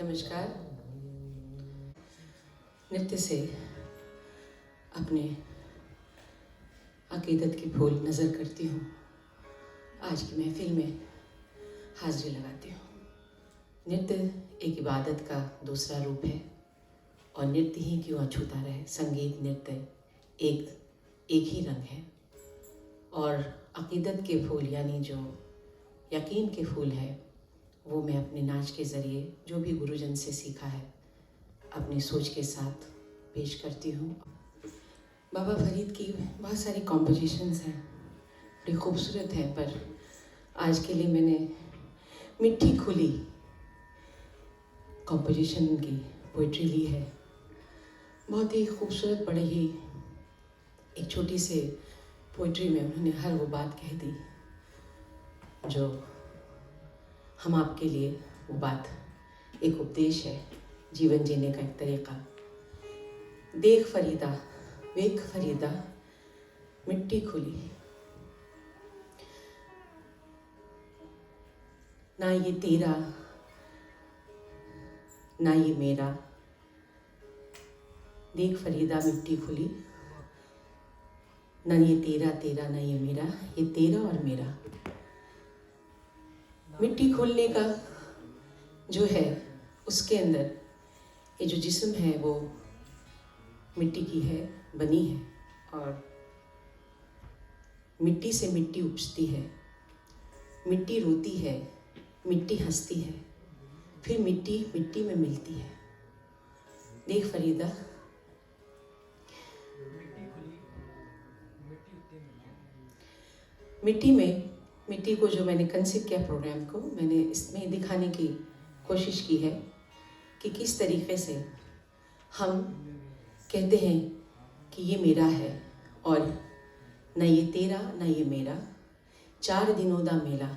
नमस्कार। नृत्य से अपने अकीदत की फूल नज़र करती हूँ। आज की महफिल में हाजिरी लगाती हूँ। नृत्य एक इबादत का दूसरा रूप है और नृत्य ही क्यों अछूता रहे। संगीत नृत्य एक ही रंग है और अकीदत के फूल यानी जो यकीन के फूल है वो मैं अपने नाच के ज़रिए जो भी गुरुजन से सीखा है अपनी सोच के साथ पेश करती हूँ। बाबा फरीद की बहुत सारी कॉम्पोजिशंस हैं, बड़ी खूबसूरत हैं, पर आज के लिए मैंने मिट्टी खुली कॉम्पोजिशन की पोइट्री ली है। बहुत ही खूबसूरत, बड़े ही एक छोटी सी पोइट्री में उन्होंने हर वो बात कह दी जो हम आपके लिए वो बात एक उपदेश है, जीवन जीने का एक तरीक़ा। देख फरीदा वेख फरीदा मिट्टी खुली, ना ये तेरा ना ये मेरा। देख फरीदा मिट्टी खुली, ना ये तेरा तेरा ना ये मेरा, ये तेरा और मेरा। मिट्टी खोलने का जो है उसके अंदर ये जो जिस्म है वो मिट्टी की है, बनी है और मिट्टी से मिट्टी उपजती है। मिट्टी रोती है, मिट्टी हंसती है, फिर मिट्टी मिट्टी में मिलती है। देख फरीदा मिट्टी को जो मैंने कंसीव किया प्रोग्राम को, मैंने इसमें दिखाने की कोशिश की है कि किस तरीके से हम कहते हैं कि ये मेरा है और न ये तेरा न ये मेरा। 4 दिनों दा मेला,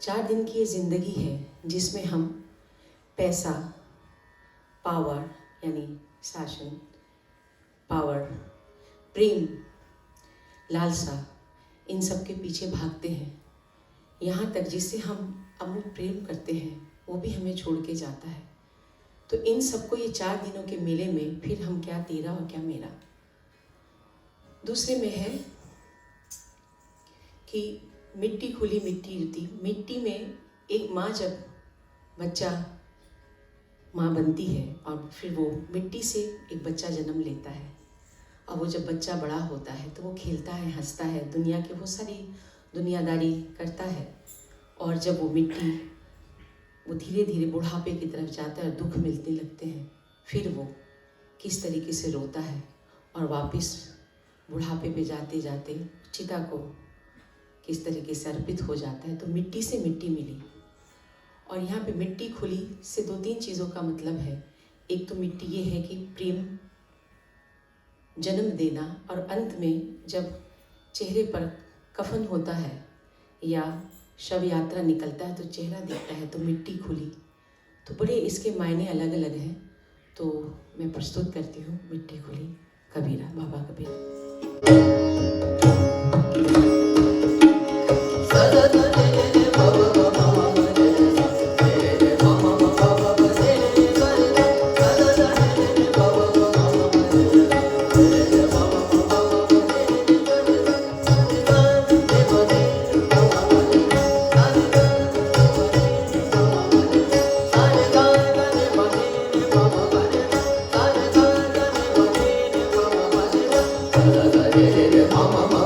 4 दिन की ये ज़िंदगी है जिसमें हम पैसा, पावर यानी शासन, पावर, प्रेम, लालसा, इन सब के पीछे भागते हैं। यहाँ तक जिससे हम अमूल प्रेम करते हैं वो भी हमें छोड़ के जाता है। तो इन सबको ये 4 दिनों के मेले में फिर हम क्या तेरा और क्या मेरा। दूसरे में है कि मिट्टी खुली मिट्टी रोती। मिट्टी में एक माँ जब बच्चा माँ बनती है और फिर वो मिट्टी से एक बच्चा जन्म लेता है और वो जब बच्चा बड़ा होता है तो वो खेलता है, हंसता है, दुनिया की बहुत सारी दुनियादारी करता है। और जब वो मिट्टी वो धीरे धीरे बुढ़ापे की तरफ जाता है और दुख मिलने लगते हैं, फिर वो किस तरीके से रोता है और वापस बुढ़ापे पे जाते जाते चिता को किस तरीके से अर्पित हो जाता है। तो मिट्टी से मिट्टी मिली और यहाँ पे मिट्टी खुली से 2-3 चीज़ों का मतलब है। एक तो मिट्टी ये है कि प्रेम, जन्म देना, और अंत में जब चेहरे पर कफन होता है या शव यात्रा निकलता है तो चेहरा दिखता है, तो मिट्टी खुली। तो बड़े इसके मायने अलग अलग हैं। तो मैं प्रस्तुत करती हूँ मिट्टी खुली, कबीरा, बाबा कबीर। Mama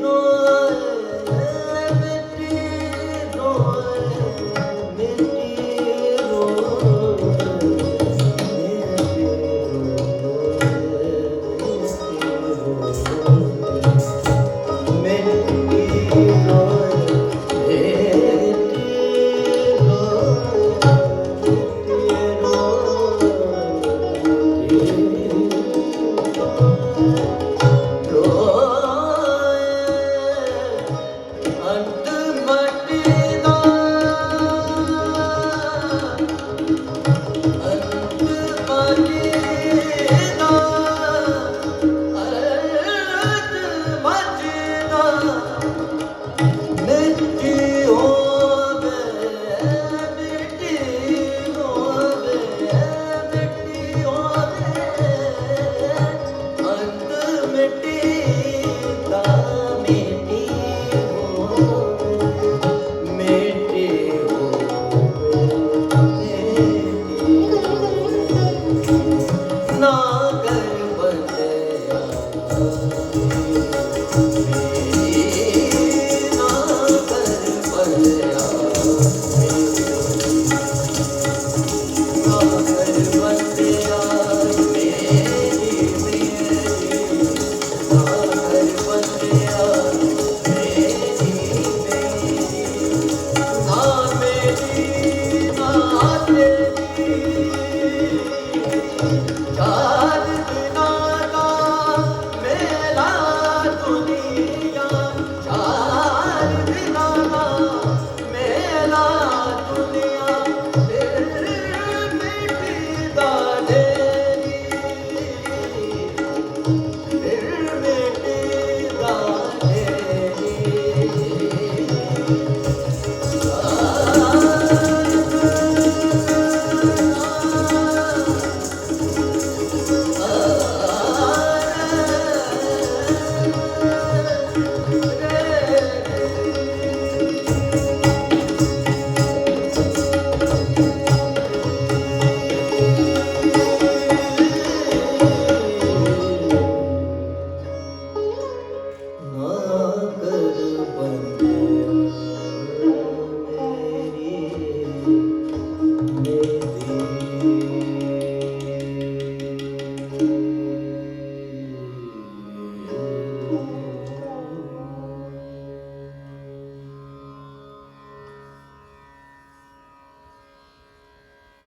no